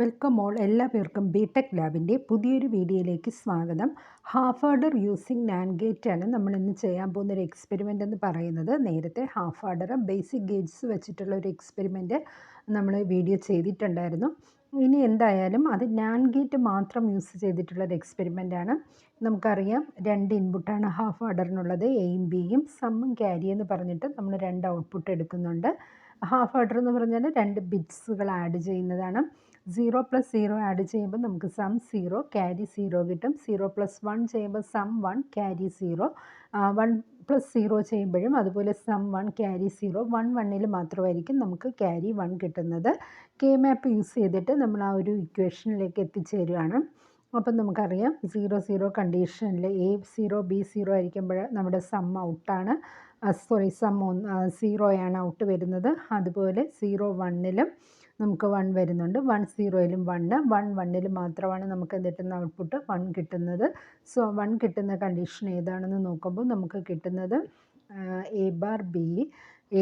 Welcome all. എല്ലാ പേർക്കും BTech ലാബിൻ്റെ പുതിയൊരു വീഡിയോയിലേക്ക് സ്വാഗതം. Half order using NAND gate ആണ് നമ്മൾ ഇന്ന് ചെയ്യാൻ പോകുന്ന ഒരു എക്സ്പെരിമെൻ്റ് എന്ന് പറയുന്നത്. നേരത്തെ ഹാഫ് ഓർഡർ ബേസിക് ഗേറ്റ്സ് വെച്ചിട്ടുള്ള ഒരു എക്സ്പെരിമെൻ്റ് നമ്മൾ വീഡിയോ ചെയ്തിട്ടുണ്ടായിരുന്നു. ഇനി എന്തായാലും അത് നാൻഡ് ഗേറ്റ് മാത്രം യൂസ് ചെയ്തിട്ടുള്ള ഒരു എക്സ്പെരിമെൻ്റ് ആണ്. നമുക്കറിയാം, രണ്ട് ഇൻപുട്ടാണ് ഹാഫ് ഓർഡറിനുള്ളത്, എയും ബിയും. സമ്മും ക്യാരി എന്ന് പറഞ്ഞിട്ട് നമ്മൾ രണ്ട് ഔട്ട്പുട്ട് എടുക്കുന്നുണ്ട്. ഹാഫ് ഓർഡർ എന്ന് പറഞ്ഞാൽ രണ്ട് ബിറ്റ്സുകൾ ആഡ് ചെയ്യുന്നതാണ്. 0+0 ആഡ് ചെയ്യുമ്പോൾ നമുക്ക് സം 0, ക്യാരി 0 കിട്ടും. 0+1 ചെയ്യുമ്പോൾ സം 1, ക്യാരി 0. 1+0 ചെയ്യുമ്പോഴും അതുപോലെ സം 1, ക്യാരി 0. 1 മാത്രമായിരിക്കും നമുക്ക് ക്യാരി 1 കിട്ടുന്നത്. കെ മാപ്പ് യൂസ് ചെയ്തിട്ട് നമ്മൾ ആ ഒരു ഇക്വേഷനിലേക്ക് എത്തിച്ചേരുകയാണ്. അപ്പം നമുക്കറിയാം, 0-0 കണ്ടീഷനിൽ A0 B0 ആയിരിക്കുമ്പോൾ നമ്മുടെ സം ഔട്ടാണ്. സം 0 ഔട്ട് വരുന്നത്. അതുപോലെ 0-1 നമുക്ക് 1 വരുന്നുണ്ട്. 1-0 1, 1-1 മാത്രമാണ് നമുക്ക് കിട്ടുന്ന ഔട്ട്പുട്ട് 1 കിട്ടുന്നത്. സോ 1 കിട്ടുന്ന കണ്ടീഷൻ ഏതാണെന്ന് നോക്കുമ്പോൾ നമുക്ക് കിട്ടുന്നത് A bar B,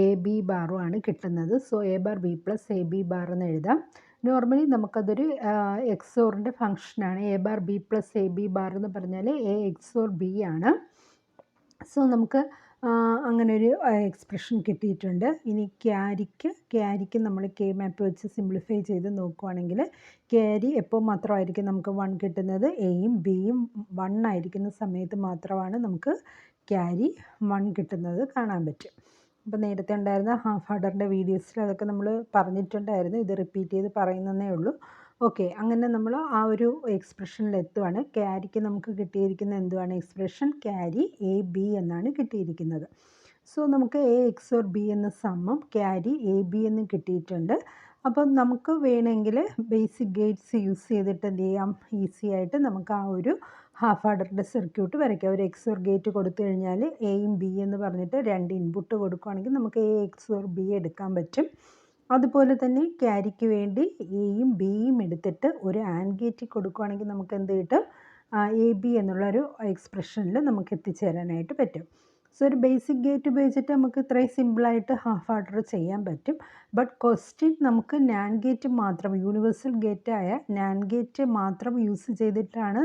A B ബാറും ആണ് കിട്ടുന്നത്. So A bar B plus A B bar എന്ന് എഴുതാം. നോർമലി നമുക്കതൊരു എക്സോറിൻ്റെ ഫംഗ്ഷനാണ്. A bar B plus A B bar എന്ന് പറഞ്ഞാൽ എ എക്സോർ ബി ആണ്. സോ നമുക്ക് അങ്ങനെ ഒരു എക്സ്പ്രഷൻ കിട്ടിയിട്ടുണ്ട്. ഇനി ക്യാരിക്ക് നമ്മൾ കെ മാപ്പ് വെച്ച് സിംപ്ലിഫൈ ചെയ്ത് നോക്കുകയാണെങ്കിൽ ക്യാരി എപ്പോൾ മാത്രമായിരിക്കും നമുക്ക് 1 കിട്ടുന്നത്? എയും ബിയും 1 ആയിരിക്കുന്ന സമയത്ത് മാത്രമാണ് നമുക്ക് ക്യാരി 1 കിട്ടുന്നത് കാണാൻ പറ്റും. അപ്പോൾ നേരത്തെ ഉണ്ടായിരുന്ന ഹാഫ് ഓർഡറിൻ്റെ വീഡിയോസിൽ അതൊക്കെ നമ്മൾ പറഞ്ഞിട്ടുണ്ടായിരുന്നു. ഇത് റിപ്പീറ്റ് ചെയ്ത് പറയുന്നതേ ഉള്ളൂ. ഓക്കെ, അങ്ങനെ നമ്മൾ ആ ഒരു എക്സ്പ്രഷനിൽ എത്തുവാണ്. ക്യാരിക്ക് നമുക്ക് കിട്ടിയിരിക്കുന്ന എന്തുവാണ് എക്സ്പ്രഷൻ? ക്യാരി എ ബി എന്നാണ് കിട്ടിയിരിക്കുന്നത്. സോ നമുക്ക് എ എക്സോർ ബി എന്ന സമ്മും ക്യാരി എ ബി എന്നും കിട്ടിയിട്ടുണ്ട്. അപ്പം നമുക്ക് വേണമെങ്കിൽ ബേസിക് ഗേറ്റ്സ് യൂസ് ചെയ്തിട്ട് എന്ത് ചെയ്യാം? ഈസി ആയിട്ട് നമുക്ക് ആ ഒരു ഹാഫ് ഓർഡറിൻ്റെ സർക്യൂട്ട് വരയ്ക്കാം. ഒരു എക്സോർ ഗേറ്റ് കൊടുത്തു കഴിഞ്ഞാൽ എയും ബി എന്ന് പറഞ്ഞിട്ട് രണ്ട് ഇൻപുട്ട് കൊടുക്കുകയാണെങ്കിൽ നമുക്ക് എ എക്സോർ ബി എടുക്കാൻ പറ്റും. അതുപോലെ തന്നെ ക്യാരിക്ക് വേണ്ടി എയും ബിയും എടുത്തിട്ട് ഒരു ആൻഡ് ഗേറ്റ് കൊടുക്കുകയാണെങ്കിൽ നമുക്ക് എന്ത് കിട്ടും? എ ബി എന്നുള്ളൊരു എക്സ്പ്രഷനിൽ നമുക്ക് എത്തിച്ചേരാനായിട്ട് പറ്റും. സോ ഒരു ബേസിക് ഗേറ്റ് ഉപയോഗിച്ചിട്ട് നമുക്ക് ഇത്രയും സിമ്പിളായിട്ട് ഹാഫ് ഓർഡർ ചെയ്യാൻ പറ്റും. ബട്ട് ക്വസ്റ്റ്യൻ നമുക്ക് നാൻഡ് ഗേറ്റ് മാത്രം, യൂണിവേഴ്സൽ ഗേറ്റായ നാൻഡ് ഗേറ്റ് മാത്രം യൂസ് ചെയ്തിട്ടാണ്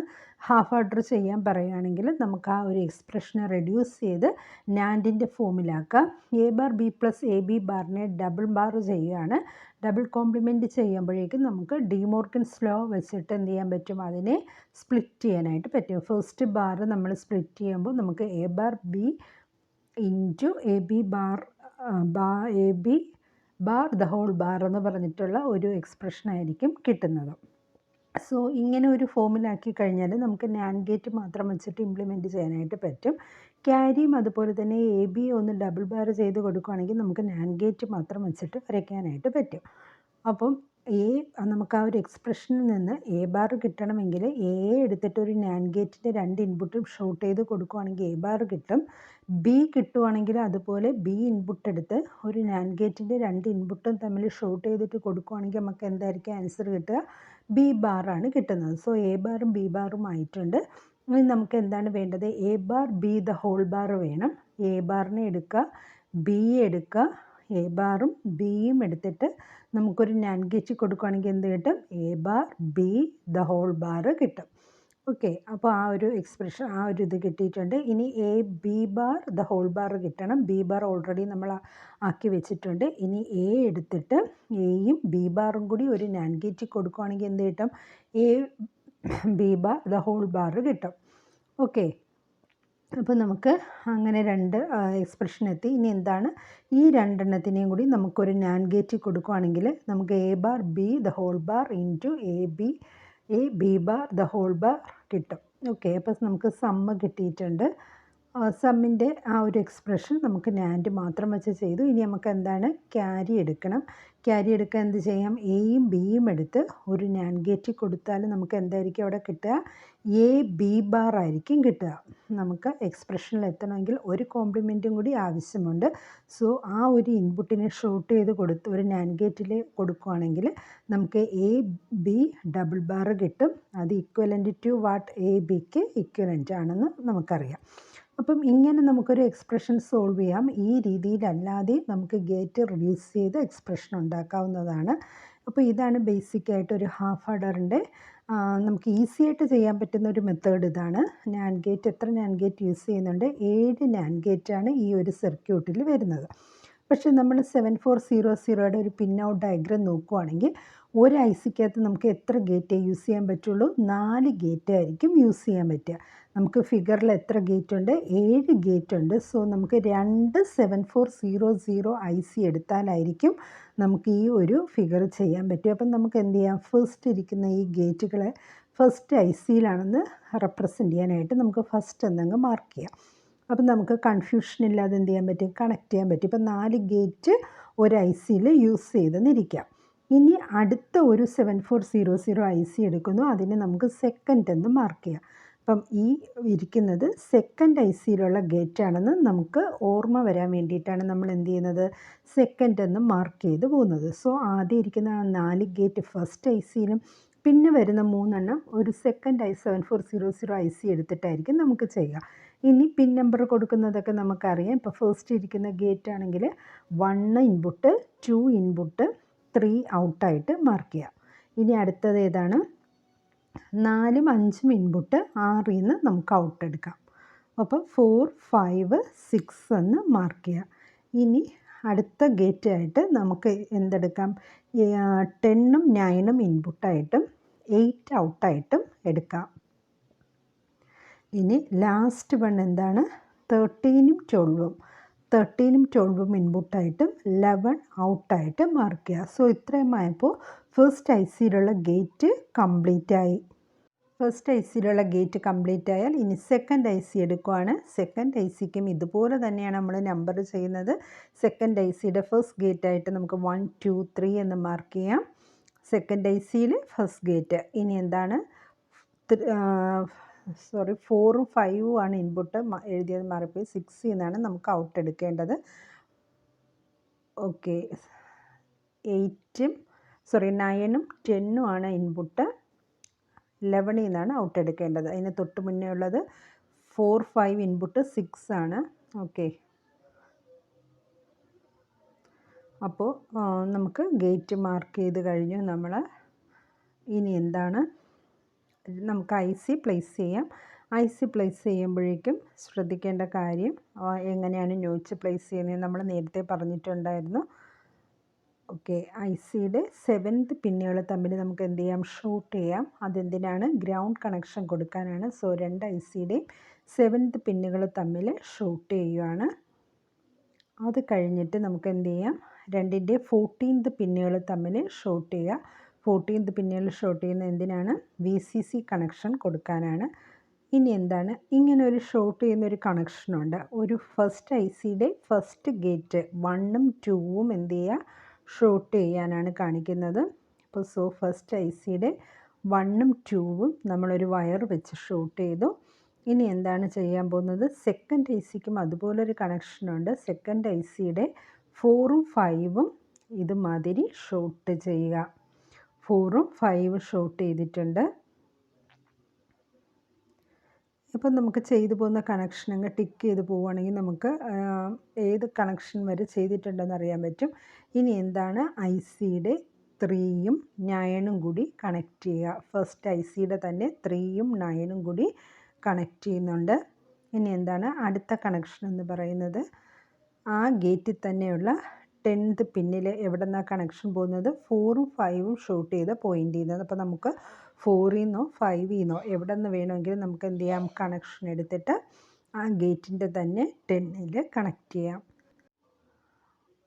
ഹാഫ് ഓർഡർ ചെയ്യാൻ പറയുകയാണെങ്കിൽ നമുക്ക് ആ ഒരു എക്സ്പ്രഷനെ റെഡ്യൂസ് ചെയ്ത് നാൻഡിൻ്റെ ഫോമിലാക്കാം. A bar B plus A B ബാറിനെ ഡബിൾ ബാർ ചെയ്യുകയാണ്. ഡബിൾ കോംപ്ലിമെൻറ്റ് ചെയ്യുമ്പോഴേക്കും നമുക്ക് ഡിമോർഗൻസ് ലോ വെച്ചിട്ട് എന്ത് ചെയ്യാൻ പറ്റും? അതിനെ സ്പ്ലിറ്റ് ചെയ്യാനായിട്ട് പറ്റും. ഫസ്റ്റ് ബാർ നമ്മൾ സ്പ്ലിറ്റ് ചെയ്യുമ്പോൾ നമുക്ക് A bar B into A B bar A B bar the whole bar എന്ന് പറഞ്ഞിട്ടുള്ള ഒരു എക്സ്പ്രഷനായിരിക്കും കിട്ടുന്നത്. സോ ഇങ്ങനെ ഒരു ഫോമിലാക്കി കഴിഞ്ഞാൽ നമുക്ക് നാൻഡ് ഗേറ്റ് മാത്രം വെച്ചിട്ട് ഇംപ്ലിമെൻറ്റ് ചെയ്യാനായിട്ട് പറ്റും. ക്യാരിയും അതുപോലെ തന്നെ എ ബി ഒന്ന് ഡബിൾ ബാർ ചെയ്ത് കൊടുക്കുകയാണെങ്കിൽ നമുക്ക് നാൻഡ് ഗേറ്റ് മാത്രം വെച്ചിട്ട് വരയ്ക്കാനായിട്ട് പറ്റും. അപ്പം നമുക്ക് ആ ഒരു എക്സ്പ്രഷനിൽ നിന്ന് എ ബാർ കിട്ടണമെങ്കിൽ എ എടുത്തിട്ട് ഒരു നാൻഡ് ഗേറ്റിൻ്റെ രണ്ട് ഇൻപുട്ടും ഷോർട്ട് ചെയ്ത് കൊടുക്കുകയാണെങ്കിൽ എ ബാർ കിട്ടും. ബി കിട്ടുവാണെങ്കിൽ അതുപോലെ ബി ഇൻപുട്ട് എടുത്ത് ഒരു നാൻഡ് ഗേറ്റിൻ്റെ രണ്ട് ഇൻപുട്ടും തമ്മിൽ ഷോർട്ട് ചെയ്തിട്ട് കൊടുക്കുകയാണെങ്കിൽ നമുക്ക് എന്തായിരിക്കും ആൻസർ കിട്ടുക? ബി ബാറാണ് കിട്ടുന്നത്. സോ എ ബാറും ബി ബാറും ആയിട്ടുണ്ട്. ഇനി നമുക്ക് എന്താണ് വേണ്ടത്? A bar B the whole bar വേണം. എ ബാറിനെ എടുക്കുക, ബി എടുക്കുക, എ ബാറും ബിയും എടുത്തിട്ട് നമുക്കൊരു നാൻഡ് ഗേറ്റ് കൊടുക്കുകയാണെങ്കിൽ എന്ത് കിട്ടും? A bar B the whole bar കിട്ടും. ഓക്കെ, അപ്പോൾ ആ ഒരു എക്സ്പ്രഷൻ, ആ ഒരു ഇത് കിട്ടിയിട്ടുണ്ട്. ഇനി A B bar the whole bar കിട്ടണം. ബി ബാർ ഓൾറെഡി നമ്മൾ ആക്കി വെച്ചിട്ടുണ്ട്. ഇനി എ എടുത്തിട്ട് എയും ബി ബാറും കൂടി ഒരു നാൻഡ് ഗേറ്റ് കൊടുക്കുകയാണെങ്കിൽ എന്ത് കിട്ടും? A B bar the whole bar കിട്ടും. ഓക്കെ, അപ്പോൾ നമുക്ക് അങ്ങനെ രണ്ട് എക്സ്പ്രഷൻ എത്തി. ഇനി എന്താണ്? ഈ രണ്ടെണ്ണത്തിനെയും കൂടി നമുക്കൊരു നാൻഡ് ഗേറ്റ് കൊടുക്കുകയാണെങ്കിൽ നമുക്ക് A bar B the whole bar into A B bar the whole bar കിട്ടും. ഓക്കെ, അപ്പോൾ നമുക്ക് സമ്മ് കിട്ടിയിട്ടുണ്ട്. സമ്മിൻ്റെ ആ ഒരു എക്സ്പ്രഷൻ നമുക്ക് നാൻഡ് മാത്രം വെച്ച് ചെയ്തു. ഇനി നമുക്ക് എന്താണ്? ക്യാരി എടുക്കണം. ക്യാരി എടുക്കാൻ എന്ത് ചെയ്യാം? എയും ബിയും എടുത്ത് ഒരു നാൻഡ് ഗേറ്റ് കൊടുത്താൽ നമുക്ക് എന്തായിരിക്കും അവിടെ കിട്ടുക? എ ബി ബാർ ആയിരിക്കും കിട്ടുക. നമുക്ക് എക്സ്പ്രഷനിൽ എത്തണമെങ്കിൽ ഒരു കോംപ്ലിമെൻറ്റും കൂടി ആവശ്യമുണ്ട്. സോ ആ ഒരു ഇൻപുട്ടിനെ ഷോർട്ട് ചെയ്ത് കൊടുത്ത് ഒരു നാൻഡ് ഗേറ്റിൽ കൊടുക്കുകയാണെങ്കിൽ നമുക്ക് എ ബി ഡബിൾ ബാർ കിട്ടും. അത് ഈക്വലൻ്റ് ടു വാട്ട്? എ ബിക്ക് ഈക്വലൻ്റ് ആണെന്ന് നമുക്കറിയാം. അപ്പം ഇങ്ങനെ നമുക്കൊരു എക്സ്പ്രഷൻ സോൾവ് ചെയ്യാം. ഈ രീതിയിലല്ലാതെ നമുക്ക് ഗേറ്റ് റിഡ്യൂസ് ചെയ്ത് എക്സ്പ്രഷൻ ഉണ്ടാക്കാവുന്നതാണ്. അപ്പോൾ ഇതാണ് ബേസിക്കായിട്ട് ഒരു ഹാഫ് ആഡറിൻ്റെ നമുക്ക് ഈസി ആയിട്ട് ചെയ്യാൻ പറ്റുന്ന ഒരു മെത്തേഡ് ഇതാണ്. നാൻഡ് ഗേറ്റ് എത്ര നാൻഡ് ഗേറ്റ് യൂസ് ചെയ്യുന്നുണ്ട്? 7 നാൻഡ് ഗേറ്റാണ് ഈ ഒരു സർക്യൂട്ടിൽ വരുന്നത്. പക്ഷേ നമ്മൾ 7400യുടെ ഒരു പിൻ ഔട്ട് ഡയഗ്രം നോക്കുകയാണെങ്കിൽ ഒരു ഐ സിക്കകത്ത് നമുക്ക് എത്ര ഗേറ്റേ യൂസ് ചെയ്യാൻ പറ്റുള്ളൂ? 4 ഗേറ്റ് ആയിരിക്കും യൂസ് ചെയ്യാൻ പറ്റുക. നമുക്ക് ഫിഗറിൽ എത്ര ഗേറ്റ് ഉണ്ട്? 7 ഗേറ്റ് ഉണ്ട്. സോ നമുക്ക് 2 7400 ഐ സി എടുത്താലായിരിക്കും നമുക്ക് ഈ ഒരു ഫിഗർ ചെയ്യാൻ പറ്റും. അപ്പം നമുക്ക് എന്ത് ചെയ്യാം? ഫസ്റ്റ് ഇരിക്കുന്ന ഈ ഗേറ്റുകളെ ഫസ്റ്റ് ഐ സിയിലാണെന്ന് റെപ്രസെൻ്റ് ചെയ്യാനായിട്ട് നമുക്ക് ഫസ്റ്റ് എന്നങ്ങ് മാർക്ക് ചെയ്യാം. അപ്പം നമുക്ക് കൺഫ്യൂഷൻ ഇല്ലാതെ എന്ത് ചെയ്യാൻ പറ്റും? കണക്ട് ചെയ്യാൻ പറ്റും. ഇപ്പം 4 ഗേറ്റ് ഒരു ഐ സിയിൽ യൂസ് ചെയ്തെന്നിരിക്കാം. ഇനി അടുത്ത ഒരു 7400 ഐ സി എടുക്കുന്നു. അതിനെ നമുക്ക് സെക്കൻഡ് എന്ന് മാർക്ക് ചെയ്യാം. അപ്പം ഈ ഇരിക്കുന്നത് സെക്കൻഡ് ഐ സിയിലുള്ള ഗേറ്റാണെന്ന് നമുക്ക് ഓർമ്മ വരാൻ വേണ്ടിയിട്ടാണ് നമ്മൾ എന്ത് ചെയ്യുന്നത്? സെക്കൻഡ് എന്ന് മാർക്ക് ചെയ്ത് പോകുന്നത്. സോ ആദ്യം ഇരിക്കുന്ന 4 ഗേറ്റ് ഫസ്റ്റ് ഐ സിയിലും പിന്നെ വരുന്ന 3 ഒരു സെക്കൻഡ് 7400 ഐ സി എടുത്തിട്ടായിരിക്കും നമുക്ക് ചെയ്യുക. ഇനി പിൻ നമ്പർ കൊടുക്കുന്നതൊക്കെ നമുക്കറിയാം. ഇപ്പോൾ ഫസ്റ്റ് ഇരിക്കുന്ന ഗേറ്റ് ആണെങ്കിൽ 1 ഇൻപുട്ട്, 2 ഇൻപുട്ട്, 3 ഔട്ടായിട്ട് മാർക്ക് ചെയ്യാം. ഇനി അടുത്തത് ഏതാണ്? 4ഉം 5ഉം ഇൻപുട്ട്, 6ൽ നിന്ന് നമുക്ക് ഔട്ട് എടുക്കാം. അപ്പോൾ 4, 5, 6 എന്ന് മാർക്ക് ചെയ്യാം. ഇനി അടുത്ത ഗേറ്റായിട്ട് നമുക്ക് എന്തെടുക്കാം? 10ഉം 9ഉം ഇൻപുട്ടായിട്ടും 8 ഔട്ടായിട്ടും എടുക്കാം. ഇനി ലാസ്റ്റ് വൺ എന്താണ്? 13ഉം 12ഉം ഇൻപുട്ടായിട്ടും 11 ഔട്ടായിട്ട് മാർക്ക് ചെയ്യുക. സോ ഇത്രയും ആയപ്പോൾ ഫസ്റ്റ് ഐ സിയിലുള്ള ഗേറ്റ് കംപ്ലീറ്റ് ആയി. ഫസ്റ്റ് ഐ സിയിലുള്ള ഗേറ്റ് കംപ്ലീറ്റ് ആയാൽ ഇനി സെക്കൻഡ് ഐ സി എടുക്കുവാണ്. സെക്കൻഡ് ഐ സിക്കും ഇതുപോലെ തന്നെയാണ് നമ്മൾ നമ്പർ ചെയ്യുന്നത്. സെക്കൻഡ് ഐ സിയുടെ ഫസ്റ്റ് ഗേറ്റായിട്ട് നമുക്ക് 1, 2, 3 എന്ന് മാർക്ക് ചെയ്യാം. സെക്കൻഡ് ഐ സിയിൽ ഫസ്റ്റ് ഗേറ്റ്. ഇനി എന്താണ്? 4ഉം 5ഉം ആണ് ഇൻപുട്ട്, എഴുതിയത് മാറിപ്പോയി. 6ൽ നിന്നാണ് നമുക്ക് ഔട്ട് എടുക്കേണ്ടത്. ഓക്കെ, 9ഉം 10ഉം ആണ് ഇൻപുട്ട്, 11ൽ നിന്നാണ് ഔട്ട് എടുക്കേണ്ടത്. അതിന് തൊട്ട് മുന്നേ ഉള്ളത് 4, 5 ഇൻപുട്ട്, 6 ആണ്. ഓക്കെ, അപ്പോൾ നമുക്ക് ഗേറ്റ് മാർക്ക് ചെയ്ത് കഴിഞ്ഞു നമ്മൾ. ഇനി എന്താണ്? നമുക്ക് ഐ സി പ്ലേസ് ചെയ്യാം. ഐ സി പ്ലേസ് ചെയ്യുമ്പോഴേക്കും ശ്രദ്ധിക്കേണ്ട കാര്യം എങ്ങനെയാണ് നോച്ച് പ്ലേസ് ചെയ്യുന്നത് നമ്മൾ നേരത്തെ പറഞ്ഞിട്ടുണ്ടായിരുന്നു. ഓക്കെ, ഐ സിയുടെ 7th പിന്നുകൾ തമ്മിൽ നമുക്ക് എന്ത് ചെയ്യാം? ഷൂട്ട് ചെയ്യാം. അതെന്തിനാണ്? ഗ്രൗണ്ട് കണക്ഷൻ കൊടുക്കാനാണ്. സോ 2 ഐ സിയുടെയും 7th പിന്നുകൾ തമ്മിൽ ഷൂട്ട് ചെയ്യുകയാണ്. അത് കഴിഞ്ഞിട്ട് നമുക്ക് എന്ത് ചെയ്യാം? 2ൻ്റെ 14th പിന്നുകൾ തമ്മിൽ ഷൂട്ട് ചെയ്യുക. 14th പിന്നുകൾ ഷോർട്ട് ചെയ്യുന്നത് എന്തിനാണ്? VCC കണക്ഷൻ കൊടുക്കാനാണ്. ഇനി എന്താണ്? ഇങ്ങനെ ഒരു ഷോർട്ട് ചെയ്യുന്നൊരു കണക്ഷനുണ്ട്. ഒരു ഫസ്റ്റ് ഐ സിയുടെ ഫസ്റ്റ് ഗേറ്റ് 1ഉം 2ഉം എന്ത് ചെയ്യുക? ഷോർട്ട് ചെയ്യാനാണ് കാണിക്കുന്നത്. അപ്പോൾ ഫസ്റ്റ് ഐ സിയുടെ 1ഉം 2ഉം നമ്മളൊരു വയർ വെച്ച് ഷോർട്ട് ചെയ്തു. ഇനി എന്താണ് ചെയ്യാൻ പോകുന്നത്? സെക്കൻഡ് ഐ സിക്കും അതുപോലൊരു കണക്ഷനുണ്ട്. സെക്കൻഡ് ഐ സിയുടെ 4ഉം 5ഉം ഇതുമാതിരി ഷോർട്ട് ചെയ്യുക. 4ഉം 5ഉം ഷോർട്ട് ചെയ്തിട്ടുണ്ട്. ഇപ്പം നമുക്ക് ചെയ്തു പോകുന്ന കണക്ഷൻ അങ്ങ് ടിക്ക് ചെയ്ത് പോവുകയാണെങ്കിൽ നമുക്ക് ഏത് കണക്ഷൻ വരെ ചെയ്തിട്ടുണ്ടെന്ന് അറിയാൻ പറ്റും. ഇനി എന്താണ്? ഐ സിയുടെ 3ഉം 9ഉം കൂടി കണക്ട് ചെയ്യുക. ഫസ്റ്റ് ഐ സിയുടെ തന്നെ 3ഉം 9ഉം കൂടി കണക്ട് ചെയ്യുന്നുണ്ട്. ഇനി എന്താണ്? അടുത്ത കണക്ഷൻ എന്ന് പറയുന്നത് ആ ഗേറ്റിൽ തന്നെയുള്ള 10th പിന്നിൽ എവിടെ നിന്നാണ് കണക്ഷൻ പോകുന്നത്? 4ഉം 5ഉം ഷൂട്ട് ചെയ്ത പോയിൻ്റ് ചെയ്യുന്നത്. അപ്പോൾ നമുക്ക് 4ൽ നിന്നോ 5ൽ നിന്നോ എവിടെ നിന്ന് വേണമെങ്കിലും നമുക്ക് എന്ത് ചെയ്യാം? കണക്ഷൻ എടുത്തിട്ട് ആ ഗേറ്റിൻ്റെ തന്നെ 10ൽ കണക്ട് ചെയ്യാം.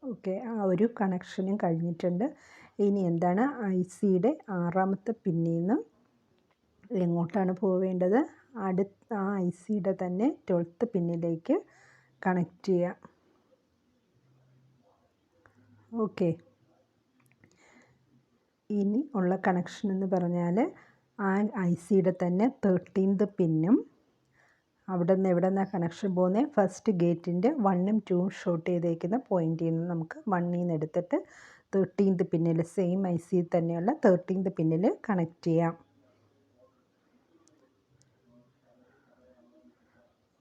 ഓക്കെ, ആ ഒരു കണക്ഷനും കഴിഞ്ഞിട്ടുണ്ട്. ഇനി എന്താണ്? ഐ സിയുടെ 6ാമത്തെ പിന്നിൽ നിന്ന് എങ്ങോട്ടാണ് പോവേണ്ടത്? അടുത്ത ആ ഐ സിയുടെ തന്നെ 12th പിന്നിലേക്ക് കണക്ട് ചെയ്യാം. ഓക്കെ, ഇനി ഉള്ള കണക്ഷൻ എന്ന് പറഞ്ഞാൽ ആ ഐ സിയുടെ തന്നെ 13th പിന്നും അവിടെ നിന്ന് എവിടെ നിന്നാണ് കണക്ഷൻ പോകുന്നത്? ഫസ്റ്റ് ഗേറ്റിൻ്റെ 1ഉം 2ഉം ഷോർട്ട് ചെയ്തേക്കുന്ന പോയിൻ്റിൽ നിന്ന് നമുക്ക് 1ൽ നിന്ന് എടുത്തിട്ട് 13th പിന്നിൽ സെയിം ഐ സിയിൽ തന്നെയുള്ള 13th പിന്നിൽ കണക്ട് ചെയ്യാം.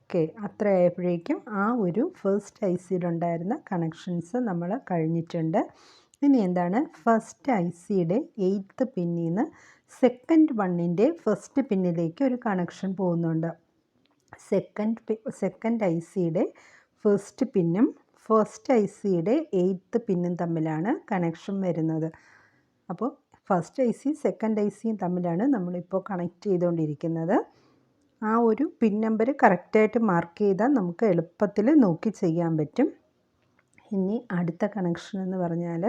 ഓക്കെ, അത്ര ആയപ്പോഴേക്കും ആ ഒരു ഫസ്റ്റ് ഐ സിയിലുണ്ടായിരുന്ന കണക്ഷൻസ് നമ്മൾ കഴിഞ്ഞിട്ടുണ്ട്. ഇനി എന്താണ്, ഫസ്റ്റ് ഐ സിയുടെ 8th പിന്നിൽ നിന്ന് സെക്കൻഡ് വണ്ണിൻ്റെ ഫസ്റ്റ് പിന്നിലേക്ക് ഒരു കണക്ഷൻ പോകുന്നുണ്ട്. സെക്കൻഡ് ഐ സിയുടെ ഫസ്റ്റ് പിന്നും ഫസ്റ്റ് ഐ സിയുടെ 8th പിന്നും തമ്മിലാണ് കണക്ഷൻ വരുന്നത്. അപ്പോൾ first I C second I സിയും തമ്മിലാണ് നമ്മളിപ്പോൾ കണക്ട് ചെയ്തുകൊണ്ടിരിക്കുന്നത്. ആ ഒരു പിൻ നമ്പർ കറക്റ്റായിട്ട് മാർക്ക് ചെയ്താൽ നമുക്ക് എളുപ്പത്തിൽ നോക്കി ചെയ്യാൻ പറ്റും. ഇനി അടുത്ത കണക്ഷൻ എന്ന് പറഞ്ഞാൽ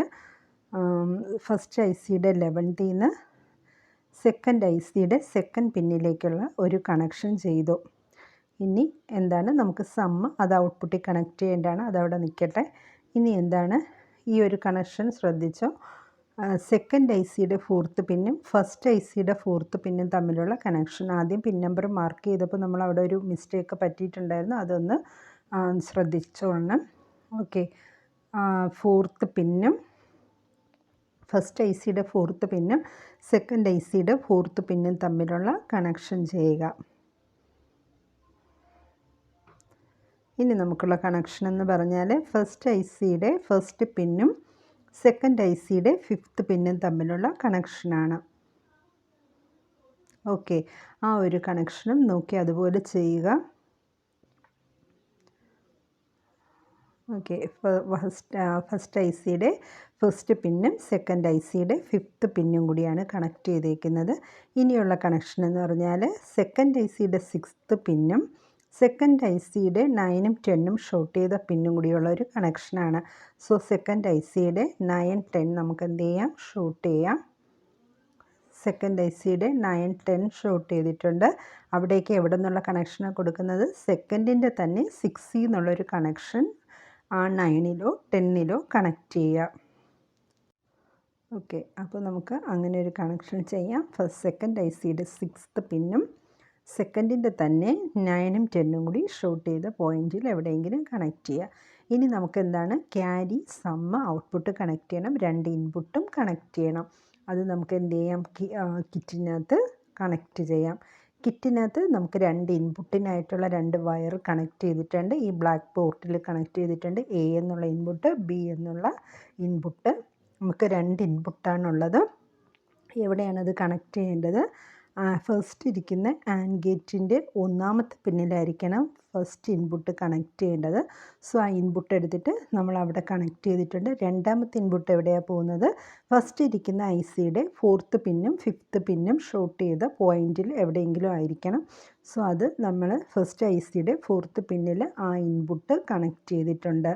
ഫസ്റ്റ് ഐ സിയുടെ 11th നിന്ന് സെക്കൻഡ് ഐ സിയുടെ സെക്കൻഡ് പിന്നിലേക്കുള്ള ഒരു കണക്ഷൻ ചെയ്തു. ഇനി എന്താണ്, നമുക്ക് സമ്മ് അത് ഔട്ട്പുട്ടിൽ കണക്ട് ചെയ്യേണ്ടതാണ്, അതവിടെ നിൽക്കട്ടെ. ഇനി എന്താണ്, ഈ ഒരു കണക്ഷൻ ശ്രദ്ധിച്ചോ, സെക്കൻഡ് ഐ സിയുടെ 4th പിന്നും ഫസ്റ്റ് ഐ സിയുടെ 4th പിന്നും തമ്മിലുള്ള കണക്ഷൻ. ആദ്യം പിൻ നമ്പർ മാർക്ക് ചെയ്തപ്പോൾ നമ്മൾ അവിടെ ഒരു മിസ്റ്റേക്ക് പറ്റിയിട്ടുണ്ടായിരുന്നു, അതൊന്ന് ശ്രദ്ധിച്ചോളണം. ഓക്കെ, 4th പിന്നും ഫസ്റ്റ് ഐ സിയുടെ 4th പിന്നും സെക്കൻഡ് ഐ സിയുടെ 4th പിന്നും തമ്മിലുള്ള കണക്ഷൻ ചെയ്യുക. ഇനി നമുക്കുള്ള കണക്ഷൻ എന്ന് പറഞ്ഞാൽ ഫസ്റ്റ് ഐ സിയുടെ ഫസ്റ്റ് പിന്നും സെക്കൻഡ് ഐ സിയുടെ 5th പിന്നും തമ്മിലുള്ള കണക്ഷനാണ്. ഓക്കെ, ആ ഒരു കണക്ഷനും നോക്കി അതുപോലെ ചെയ്യുക. ഓക്കെ, ഫസ്റ്റ് ഐ സിയുടെ ഫസ്റ്റ് പിന്നും സെക്കൻഡ് ഐ സിയുടെ 5th പിന്നും കൂടിയാണ് കണക്ട് ചെയ്തേക്കുന്നത്. ഇനിയുള്ള കണക്ഷൻ എന്ന് പറഞ്ഞാൽ സെക്കൻഡ് ഐ സിയുടെ 6th പിന്നും സെക്കൻഡ് ഐ സിയുടെ 9ഉം 10ഉം ഷോർട്ട് ചെയ്ത പിന്നും കൂടിയുള്ള ഒരു കണക്ഷനാണ്. സോ സെക്കൻഡ് ഐ സിയുടെ 9, 10 നമുക്ക് എന്ത് ചെയ്യാം, ഷോർട്ട് ചെയ്യാം. സെക്കൻഡ് ഐ സിയുടെ 9, 10 ഷോർട്ട് ചെയ്തിട്ടുണ്ട്. അവിടേക്ക് എവിടെ നിന്നുള്ള കണക്ഷനാണ് കൊടുക്കുന്നത്, സെക്കൻഡിൻ്റെ തന്നെ 6 എന്നുള്ളൊരു കണക്ഷൻ ആ 9ലോ 10ലോ കണക്ട് ചെയ്യുക. ഓക്കെ, അപ്പോൾ നമുക്ക് അങ്ങനെ ഒരു കണക്ഷൻ ചെയ്യാം. സെക്കൻഡ് ഐ സിയുടെ 6th പിന്നും സെക്കൻഡിൻ്റെ തന്നെ 9ഉം 10ഉം കൂടി ഷോർട്ട് ചെയ്ത പോയിൻറ്റിൽ എവിടെയെങ്കിലും കണക്ട് ചെയ്യുക. ഇനി നമുക്ക് എന്താണ്, ക്യാരി, സമ്മ്, ഔട്ട്പുട്ട് കണക്ട് ചെയ്യണം, 2 ഇൻപുട്ടും കണക്ട് ചെയ്യണം. അത് നമുക്ക് എന്ത് ചെയ്യാം, കിറ്റിനകത്ത് കണക്ട് ചെയ്യാം. കിറ്റിനകത്ത് നമുക്ക് 2 ഇൻപുട്ടിനായിട്ടുള്ള 2 വയർ കണക്ട് ചെയ്തിട്ടുണ്ട്. ഈ ബ്ലാക്ക് പോർട്ടിൽ കണക്ട് ചെയ്തിട്ടുണ്ട്. എ എന്നുള്ള ഇൻപുട്ട്, ബി എന്നുള്ള ഇൻപുട്ട്. നമുക്ക് 2 ഇൻപുട്ടാണുള്ളത്. എവിടെയാണത് കണക്ട് ചെയ്യേണ്ടത്, ഫസ്റ്റ് ഇരിക്കുന്ന ആൻഡ് ഗേറ്റിൻ്റെ 1ാമത്തെ പിന്നിലായിരിക്കണം ഫസ്റ്റ് ഇൻപുട്ട് കണക്ട് ചെയ്യേണ്ടത്. സോ ആ ഇൻപുട്ട് എടുത്തിട്ട് നമ്മൾ അവിടെ കണക്ട് ചെയ്തിട്ടുണ്ട്. 2ാമത്തെ ഇൻപുട്ട് എവിടെയാണ് പോകുന്നത്, ഫസ്റ്റ് ഇരിക്കുന്ന ഐ സിയുടെ 4th പിന്നും 5th പിന്നും ഷോർട്ട് ചെയ്ത പോയിൻറ്റിൽ എവിടെയെങ്കിലും ആയിരിക്കണം. സോ അത് നമ്മൾ ഫസ്റ്റ് ഐ സിയുടെ 4th പിന്നിൽ ആ ഇൻപുട്ട് കണക്ട് ചെയ്തിട്ടുണ്ട്.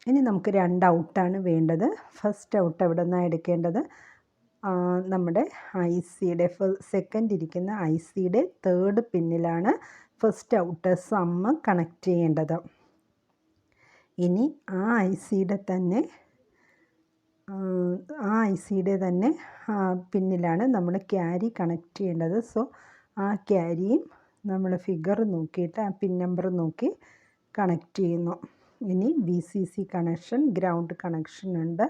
ഇനി നമുക്ക് 2 ഔട്ടാണ് വേണ്ടത്. ഫസ്റ്റ് ഔട്ട് എവിടെ നിന്നാണ് എടുക്കേണ്ടത്, നമ്മുടെ ഐ സിയുടെ സെക്കൻഡ് ഇരിക്കുന്ന ഐ സിയുടെ 3rd പിന്നിലാണ് ഫസ്റ്റ് ഔട്ട് സമ്മ് കണക്ട് ചെയ്യേണ്ടത്. ഇനി ആ ഐ സിയുടെ തന്നെ പിന്നിലാണ് നമ്മൾ ക്യാരി കണക്ട് ചെയ്യേണ്ടത്. സോ ആ ക്യാരിയും നമ്മൾ ഫിഗർ നോക്കിയിട്ട് ആ പിൻ നമ്പർ നോക്കി കണക്ട് ചെയ്യുന്നു. ഇനി VCC കണക്ഷൻ, ഗ്രൗണ്ട് കണക്ഷൻ ഉണ്ട്.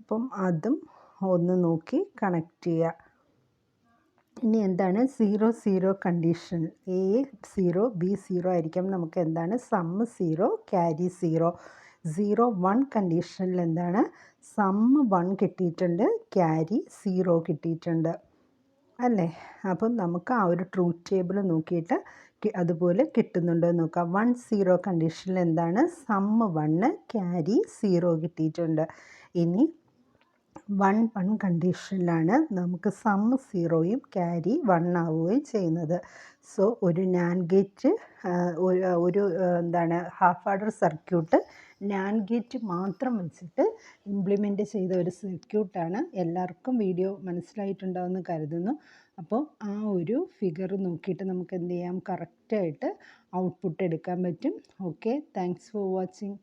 അപ്പം അതും ഒന്ന് നോക്കി കണക്ട് ചെയ്യുക. ഇനി എന്താണ്, 0-0 കണ്ടീഷൻ, A0 B0 ആയിരിക്കും. നമുക്ക് എന്താണ്, സമ്മ് 0 ക്യാരി 0. 0-1 കണ്ടീഷനിൽ എന്താണ്, സമ്മ് 1 കിട്ടിയിട്ടുണ്ട്, ക്യാരി 0 കിട്ടിയിട്ടുണ്ട് അല്ലേ. അപ്പം നമുക്ക് ആ ഒരു ട്രൂത്ത് ടേബിൾ നോക്കിയിട്ട് അതുപോലെ കിട്ടുന്നുണ്ടോ എന്ന് നോക്കാം. 1-0 കണ്ടീഷനിൽ എന്താണ്, സമ്മ് 1 ക്യാരി 0 കിട്ടിയിട്ടുണ്ട്. ഇനി 1-1 കണ്ടീഷനിലാണ് നമുക്ക് സമ്മ് 0യും ക്യാരി 1 ആവുകയും ചെയ്യുന്നത്. സോ ഒരു നാൻഡ് ഗേറ്റ്, ഒരു എന്താണ്, half adder circuit NAND gate മാത്രം വെച്ചിട്ട് ഇംപ്ലിമെൻറ്റ് ചെയ്ത ഒരു സർക്യൂട്ടാണ്. എല്ലാവർക്കും വീഡിയോ മനസ്സിലായിട്ടുണ്ടാവുമെന്ന് കരുതുന്നു. അപ്പോൾ ആ ഒരു ഫിഗർ നോക്കിയിട്ട് നമുക്ക് എന്ത് ചെയ്യാം, കറക്റ്റായിട്ട് ഔട്ട്പുട്ട് എടുക്കാൻ പറ്റും. Okay, thanks for watching.